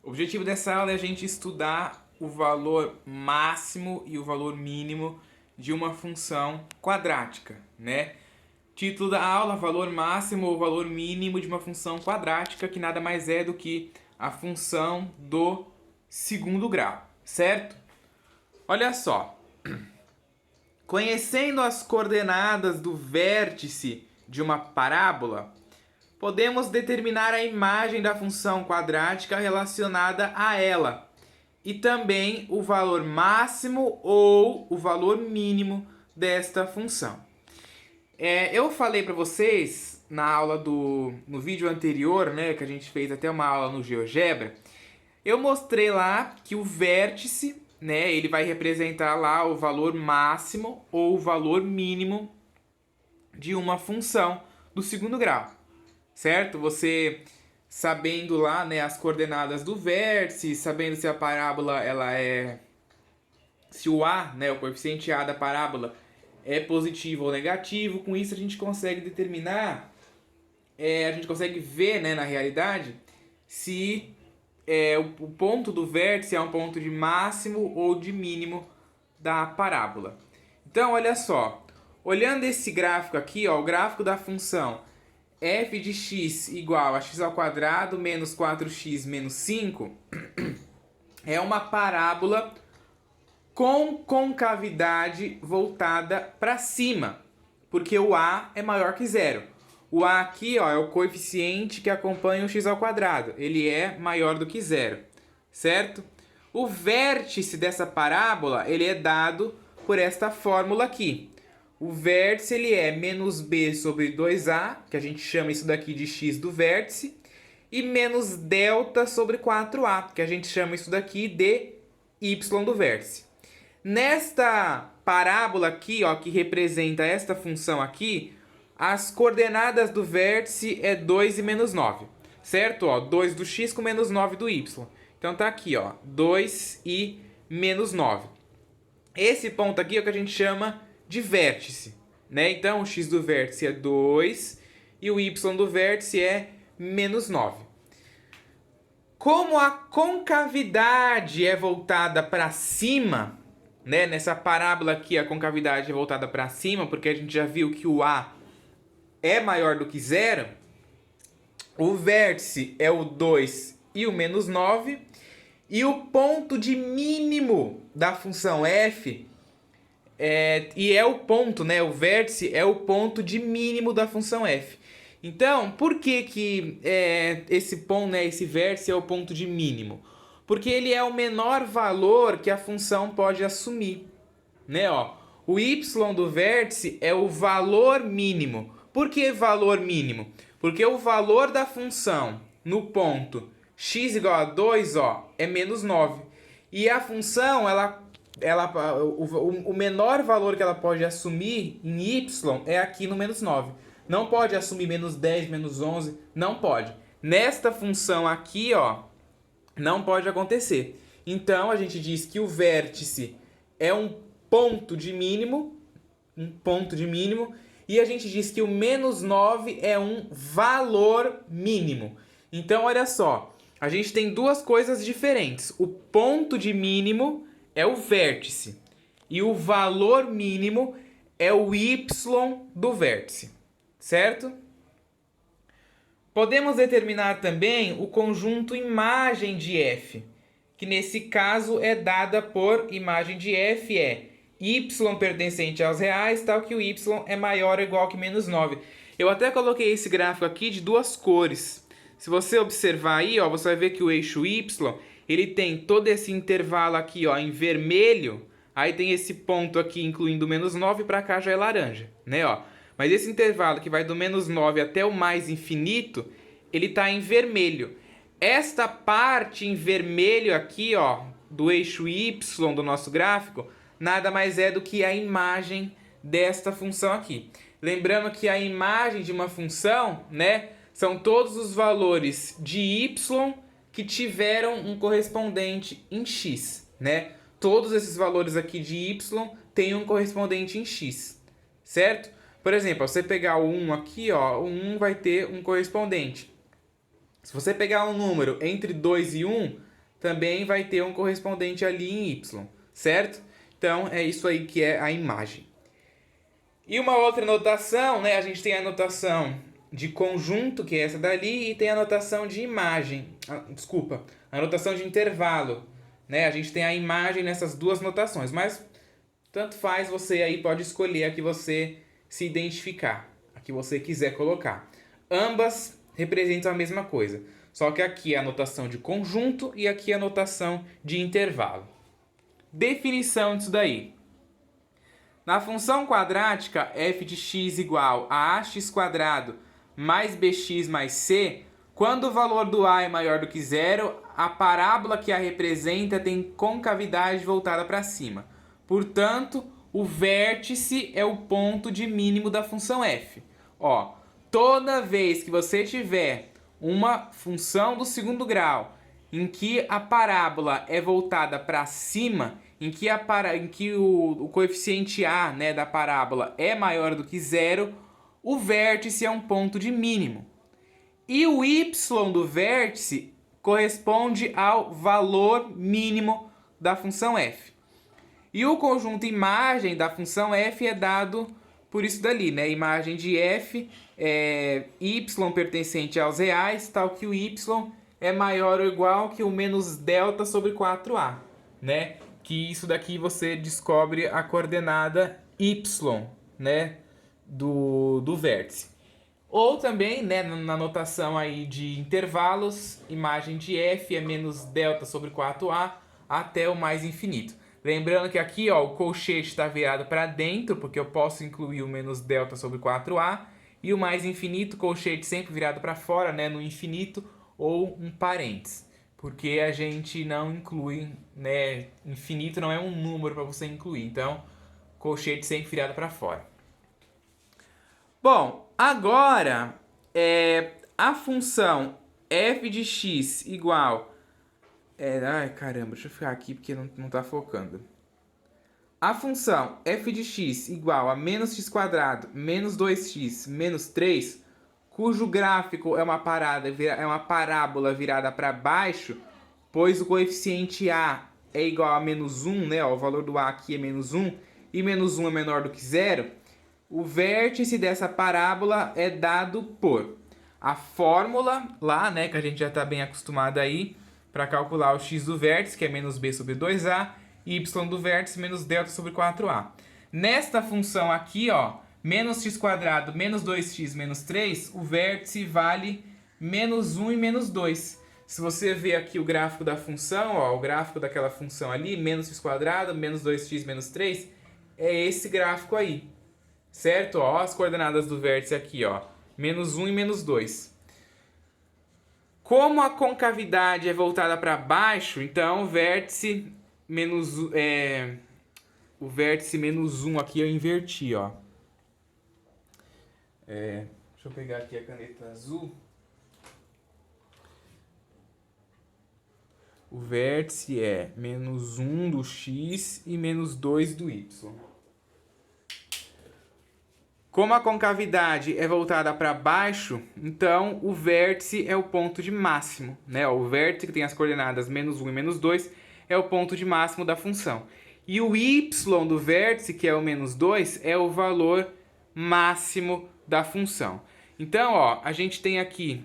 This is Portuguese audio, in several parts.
O objetivo dessa aula é a gente estudar o valor máximo e o valor mínimo de uma função quadrática, né? Título da aula: valor máximo ou valor mínimo de uma função quadrática, que nada mais é do que a função do segundo grau, certo? Olha só. Conhecendo as coordenadas do vértice de uma parábola, podemos determinar a imagem da função quadrática relacionada a ela e também o valor máximo ou o valor mínimo desta função. Eu falei para vocês na aula no vídeo anterior, né, que a gente fez até uma aula no GeoGebra, eu mostrei lá que o vértice, né, ele vai representar lá o valor máximo ou o valor mínimo de uma função do segundo grau, certo? Você sabendo lá, né, as coordenadas do vértice, sabendo se a parábola se o a, né, o coeficiente a da parábola é positivo ou negativo, com isso a gente consegue determinar, a gente consegue ver, né, na realidade, se o ponto do vértice é um ponto de máximo ou de mínimo da parábola. Então, olha só, olhando esse gráfico aqui, ó, o gráfico da função f de x igual a x ao quadrado menos 4x menos 5 é uma parábola com concavidade voltada para cima, porque o a é maior que zero. O a aqui, ó, é o coeficiente que acompanha o x ao quadrado. Ele é maior do que zero, certo? O vértice dessa parábola ele é dado por esta fórmula aqui. O vértice ele é menos b sobre 2a, que a gente chama isso daqui de x do vértice, e menos delta sobre 4a, que a gente chama isso daqui de y do vértice. Nesta parábola aqui, ó, que representa esta função aqui, as coordenadas do vértice é 2 e menos 9, certo? Ó, 2 do x com menos 9 do y. Então tá aqui, ó, 2 e menos 9. Esse ponto aqui é o que a gente chama de vértice, né? Então o x do vértice é 2 e o y do vértice é menos 9. Como a concavidade é voltada para cima, né? Nessa parábola aqui a concavidade é voltada para cima, porque a gente já viu que o a é maior do que zero, o vértice é o 2 e o menos 9, e o ponto de mínimo da função f é o ponto, né? O vértice é o ponto de mínimo da função f. Então, por que esse ponto, né, esse vértice é o ponto de mínimo? Porque ele é o menor valor que a função pode assumir, né? Ó, o y do vértice é o valor mínimo. Por que valor mínimo? Porque o valor da função no ponto x igual a 2, ó, é menos 9. E a função, o menor valor que ela pode assumir em y é aqui no menos 9. Não pode assumir menos 10, menos 11, não pode. Nesta função aqui, ó, não pode acontecer. Então, a gente diz que o vértice é um ponto de mínimo, e a gente diz que o menos 9 é um valor mínimo. Então, olha só, a gente tem duas coisas diferentes. O ponto de mínimo é o vértice e o valor mínimo é o y do vértice, certo? Podemos determinar também o conjunto imagem de f, que nesse caso é dada por imagem de f é y pertencente aos reais, tal que o y é maior ou igual que menos 9. Eu até coloquei esse gráfico aqui de duas cores. Se você observar aí, ó, você vai ver que o eixo y ele tem todo esse intervalo aqui, ó, em vermelho. Aí tem esse ponto aqui, incluindo menos 9, para cá já é laranja, né? Ó. Mas esse intervalo que vai do menos 9 até o mais infinito, ele está em vermelho. Esta parte em vermelho aqui, ó, do eixo y do nosso gráfico, nada mais é do que a imagem desta função aqui. Lembrando que a imagem de uma função, né, são todos os valores de y que tiveram um correspondente em x, né? Todos esses valores aqui de y têm um correspondente em x, certo? Por exemplo, você pegar o 1 aqui, ó, o 1 vai ter um correspondente. Se você pegar um número entre 2 e 1, também vai ter um correspondente ali em y, certo? Então, é isso aí que é a imagem. E uma outra notação, né? A gente tem a notação de conjunto, que é essa dali, e tem a notação de imagem. Desculpa, a notação de intervalo. Né? A gente tem a imagem nessas duas notações, mas tanto faz, você aí pode escolher a que você se identificar, a que você quiser colocar. Ambas representam a mesma coisa, só que aqui é a notação de conjunto e aqui é a notação de intervalo. Definição disso daí. Na função quadrática f de x igual a ax quadrado mais bx mais c, quando o valor do a é maior do que zero, a parábola que a representa tem concavidade voltada para cima. Portanto, o vértice é o ponto de mínimo da função f. Ó, toda vez que você tiver uma função do segundo grau em que a parábola é voltada para cima, em que o coeficiente a, né, da parábola é maior do que zero, o vértice é um ponto de mínimo. E o y do vértice corresponde ao valor mínimo da função f. E o conjunto imagem da função f é dado por isso dali, né? Imagem de f é y pertencente aos reais, tal que o y é maior ou igual que o menos delta sobre 4a, né? Que isso daqui você descobre a coordenada y, né? Do vértice. Ou também, né, na notação aí de intervalos, imagem de f é menos delta sobre 4a até o mais infinito. Lembrando que aqui, ó, o colchete está virado para dentro, porque eu posso incluir o menos delta sobre 4a, e o mais infinito, colchete sempre virado para fora, né, no infinito, ou um parênteses, porque a gente não inclui, né, infinito não é um número para você incluir, então colchete sempre virado para fora. Bom, agora a função f de x igual... ai, caramba, deixa eu ficar aqui porque não tá focando. A função f de x igual a menos x quadrado menos 2x menos 3, cujo gráfico é uma parábola virada para baixo, pois o coeficiente a é igual a menos 1, né? Ó, o valor do a aqui é menos 1, e menos 1 é menor do que 0, o vértice dessa parábola é dado por a fórmula lá, né, que a gente já está bem acostumado aí, para calcular o x do vértice, que é menos b sobre 2a, e y do vértice, menos delta sobre 4a. Nesta função aqui, ó, menos x quadrado menos 2x menos 3, o vértice vale menos 1 e menos 2. Se você ver aqui o gráfico da função, ó, o gráfico daquela função ali, menos x quadrado menos 2x menos 3, é esse gráfico aí. Certo? Ó, as coordenadas do vértice aqui, ó, menos 1 e menos 2. Como a concavidade é voltada para baixo, então o vértice menos 1 aqui eu inverti, ó. Deixa eu pegar aqui a caneta azul. O vértice é menos 1 do x e menos 2 do y. Como a concavidade é voltada para baixo, então o vértice é o ponto de máximo, né? O vértice que tem as coordenadas menos 1 e menos 2 é o ponto de máximo da função. E o y do vértice, que é o menos 2, é o valor máximo da função. Então, ó, a gente tem aqui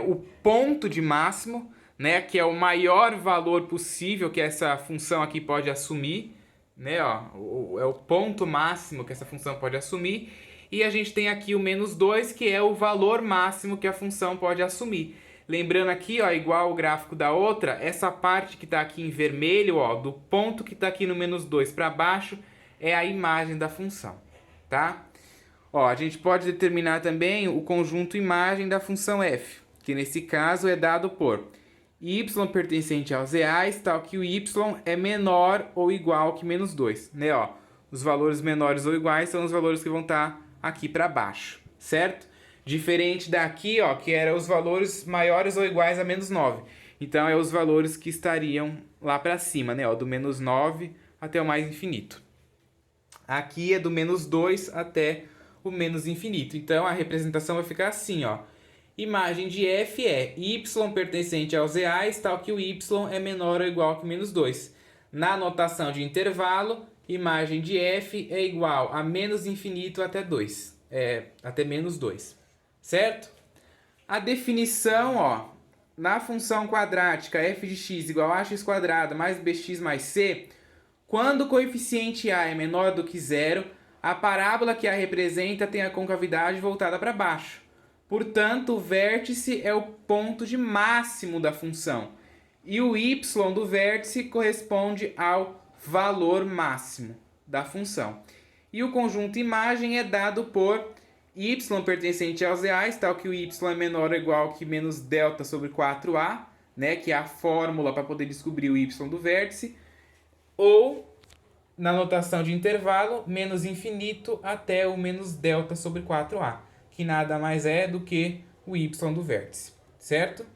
o ponto de máximo, né? Que é o maior valor possível que essa função aqui pode assumir, né, ó, é o ponto máximo que essa função pode assumir, e a gente tem aqui o menos 2, que é o valor máximo que a função pode assumir. Lembrando aqui, ó, igual o gráfico da outra, essa parte que está aqui em vermelho, ó, do ponto que está aqui no menos 2 para baixo, é a imagem da função, tá? Ó, a gente pode determinar também o conjunto imagem da função f, que nesse caso é dado por y pertencente aos reais, tal que o y é menor ou igual que menos 2, né, ó. Os valores menores ou iguais são os valores que vão estar aqui para baixo, certo? Diferente daqui, ó, que eram os valores maiores ou iguais a menos 9. Então, é os valores que estariam lá para cima, né, ó, do menos 9 até o mais infinito. Aqui é do menos 2 até o menos infinito. Então, a representação vai ficar assim, ó. Imagem de f é y pertencente aos reais, tal que o y é menor ou igual que menos 2. Na notação de intervalo, imagem de f é igual a menos infinito até 2. Até menos 2. Certo? A definição, ó, na função quadrática f de x igual a x quadrado mais bx mais c, quando o coeficiente a é menor do que zero, a parábola que a representa tem a concavidade voltada para baixo. Portanto, o vértice é o ponto de máximo da função. E o y do vértice corresponde ao valor máximo da função. E o conjunto imagem é dado por y pertencente aos reais, tal que o y é menor ou igual que menos delta sobre 4a, né, que é a fórmula para poder descobrir o y do vértice, ou, na notação de intervalo, menos infinito até o menos delta sobre 4a, que nada mais é do que o y do vértice, certo?